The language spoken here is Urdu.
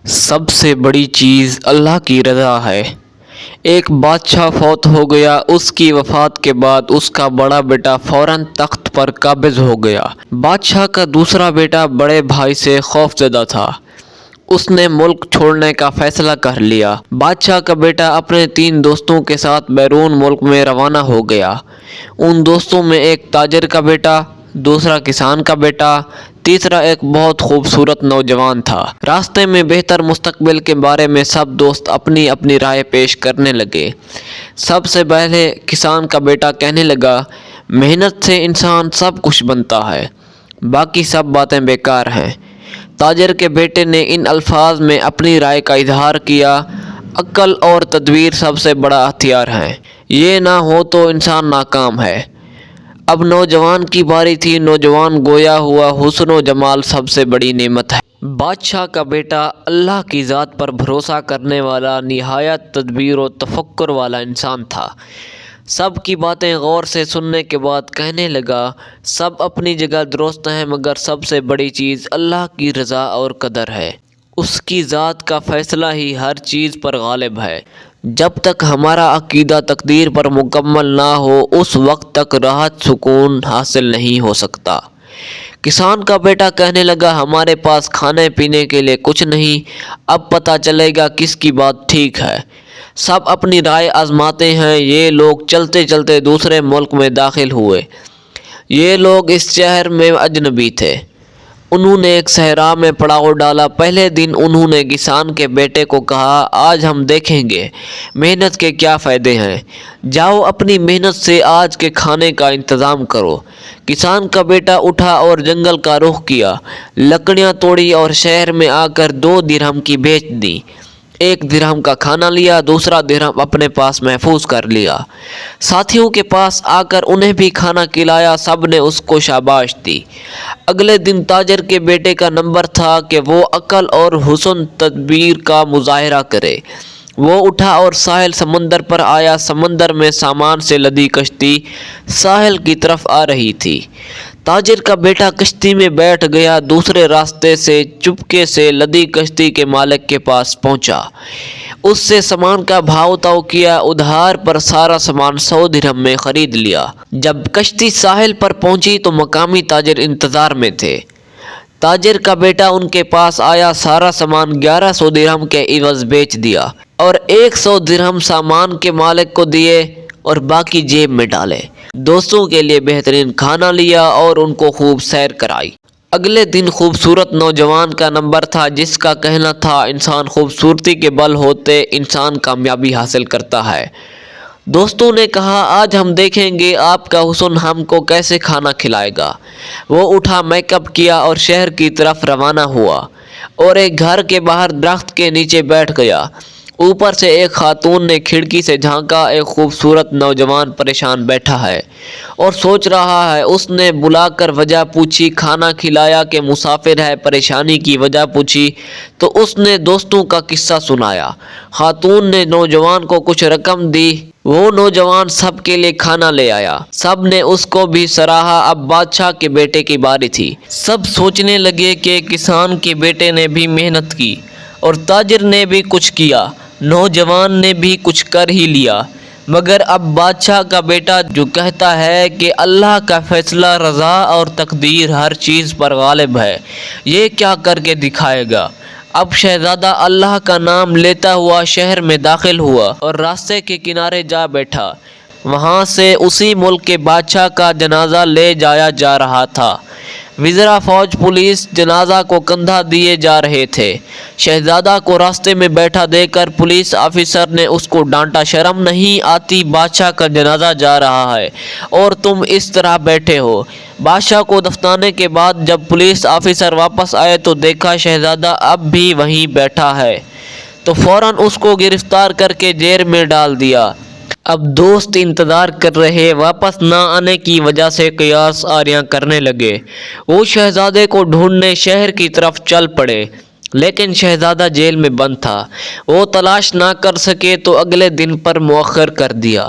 سب سے بڑی چیز اللہ کی رضا ہے۔ ایک بادشاہ فوت ہو گیا۔ اس کی وفات کے بعد اس کا بڑا بیٹا فوراً تخت پر قابض ہو گیا۔ بادشاہ کا دوسرا بیٹا بڑے بھائی سے خوف زدہ تھا۔ اس نے ملک چھوڑنے کا فیصلہ کر لیا۔ بادشاہ کا بیٹا اپنے 3 دوستوں کے ساتھ بیرون ملک میں روانہ ہو گیا۔ ان دوستوں میں ایک تاجر کا بیٹا، دوسرا کسان کا بیٹا، تیسرا ایک بہت خوبصورت نوجوان تھا۔ راستے میں بہتر مستقبل کے بارے میں سب دوست اپنی اپنی رائے پیش کرنے لگے۔ سب سے پہلے کسان کا بیٹا کہنے لگا، محنت سے انسان سب کچھ بنتا ہے، باقی سب باتیں بیکار ہیں۔ تاجر کے بیٹے نے ان الفاظ میں اپنی رائے کا اظہار کیا، عقل اور تدبیر سب سے بڑا ہتھیار ہے، یہ نہ ہو تو انسان ناکام ہے۔ اب نوجوان کی باری تھی۔ نوجوان گویا ہوا حسن و جمال سب سے بڑی نعمت ہے۔ بادشاہ کا بیٹا اللہ کی ذات پر بھروسہ کرنے والا، نہایت تدبیر و تفکر والا انسان تھا۔ سب کی باتیں غور سے سننے کے بعد کہنے لگا، سب اپنی جگہ درست ہیں، مگر سب سے بڑی چیز اللہ کی رضا اور قدر ہے۔ اس کی ذات کا فیصلہ ہی ہر چیز پر غالب ہے۔ جب تک ہمارا عقیدہ تقدیر پر مکمل نہ ہو، اس وقت تک راحت سکون حاصل نہیں ہو سکتا۔ کسان کا بیٹا کہنے لگا، ہمارے پاس کھانے پینے کے لیے کچھ نہیں، اب پتہ چلے گا کس کی بات ٹھیک ہے۔ سب اپنی رائے آزماتے ہیں۔ یہ لوگ چلتے چلتے دوسرے ملک میں داخل ہوئے۔ یہ لوگ اس شہر میں اجنبی تھے۔ انہوں نے ایک صحرا میں پڑاؤ ڈالا۔ پہلے دن انہوں نے کسان کے بیٹے کو کہا، آج ہم دیکھیں گے محنت کے کیا فائدے ہیں، جاؤ اپنی محنت سے آج کے کھانے کا انتظام کرو۔ کسان کا بیٹا اٹھا اور جنگل کا رخ کیا، لکڑیاں توڑی اور شہر میں آ کر 2 درہم کی بیچ دی۔ 1 درہم کا کھانا لیا، دوسرا درہم اپنے پاس محفوظ کر لیا۔ ساتھیوں کے پاس آ کر انہیں بھی کھانا کھلایا، سب نے اس کو شاباش دی۔ اگلے دن تاجر کے بیٹے کا نمبر تھا کہ وہ عقل اور حسن تدبیر کا مظاہرہ کرے۔ وہ اٹھا اور ساحل سمندر پر آیا۔ سمندر میں سامان سے لدی کشتی ساحل کی طرف آ رہی تھی۔ تاجر کا بیٹا کشتی میں بیٹھ گیا، دوسرے راستے سے چپکے سے لدی کشتی کے مالک کے پاس پہنچا۔ اس سے سامان کا بھاؤ طے کیا، ادھار پر سارا سامان 100 درہم میں خرید لیا۔ جب کشتی ساحل پر پہنچی تو مقامی تاجر انتظار میں تھے۔ تاجر کا بیٹا ان کے پاس آیا، سارا سامان 1100 درہم کے عوض بیچ دیا اور 100 درہم سامان کے مالک کو دیے اور باقی جیب میں ڈالے۔ دوستوں کے لیے بہترین کھانا لیا اور ان کو خوب سیر کرائی۔ اگلے دن خوبصورت نوجوان کا نمبر تھا، جس کا کہنا تھا، انسان خوبصورتی کے بل ہوتے انسان کامیابی حاصل کرتا ہے۔ دوستوں نے کہا، آج ہم دیکھیں گے آپ کا حسن ہم کو کیسے کھانا کھلائے گا۔ وہ اٹھا، میک اپ کیا اور شہر کی طرف روانہ ہوا اور ایک گھر کے باہر درخت کے نیچے بیٹھ گیا۔ اوپر سے ایک خاتون نے کھڑکی سے جھانکا، ایک خوبصورت نوجوان پریشان بیٹھا ہے اور سوچ رہا ہے۔ اس نے بلا کر وجہ پوچھی، کھانا کھلایا کہ مسافر ہے، پریشانی کی وجہ پوچھی تو اس نے دوستوں کا قصہ سنایا۔ خاتون نے نوجوان کو کچھ رقم دی، وہ نوجوان سب کے لیے کھانا لے آیا۔ سب نے اس کو بھی سراہا۔ اب بادشاہ کے بیٹے کی باری تھی۔ سب سوچنے لگے کہ کسان کے بیٹے نے بھی محنت کی اور تاجر نے بھی کچھ کیا، نوجوان نے بھی کچھ کر ہی لیا، مگر اب بادشاہ کا بیٹا جو کہتا ہے کہ اللہ کا فیصلہ رضا اور تقدیر ہر چیز پر غالب ہے، یہ کیا کر کے دکھائے گا۔ اب شہزادہ اللہ کا نام لیتا ہوا شہر میں داخل ہوا اور راستے کے کنارے جا بیٹھا۔ وہاں سے اسی ملک کے بادشاہ کا جنازہ لے جایا جا رہا تھا۔ وزراء، فوج، پولیس جنازہ کو کندھا دیے جا رہے تھے۔ شہزادہ کو راستے میں بیٹھا دیکھ کر پولیس آفیسر نے اس کو ڈانٹا، شرم نہیں آتی، بادشاہ کا جنازہ جا رہا ہے اور تم اس طرح بیٹھے ہو۔ بادشاہ کو دفنانے کے بعد جب پولیس آفیسر واپس آئے تو دیکھا شہزادہ اب بھی وہیں بیٹھا ہے، تو فوراً اس کو گرفتار کر کے جیل میں ڈال دیا۔ اب دوست انتظار کر رہے، واپس نہ آنے کی وجہ سے قیاس آریاں کرنے لگے۔ وہ شہزادے کو ڈھونڈنے شہر کی طرف چل پڑے، لیکن شہزادہ جیل میں بند تھا۔ وہ تلاش نہ کر سکے تو اگلے دن پر مؤخر کر دیا۔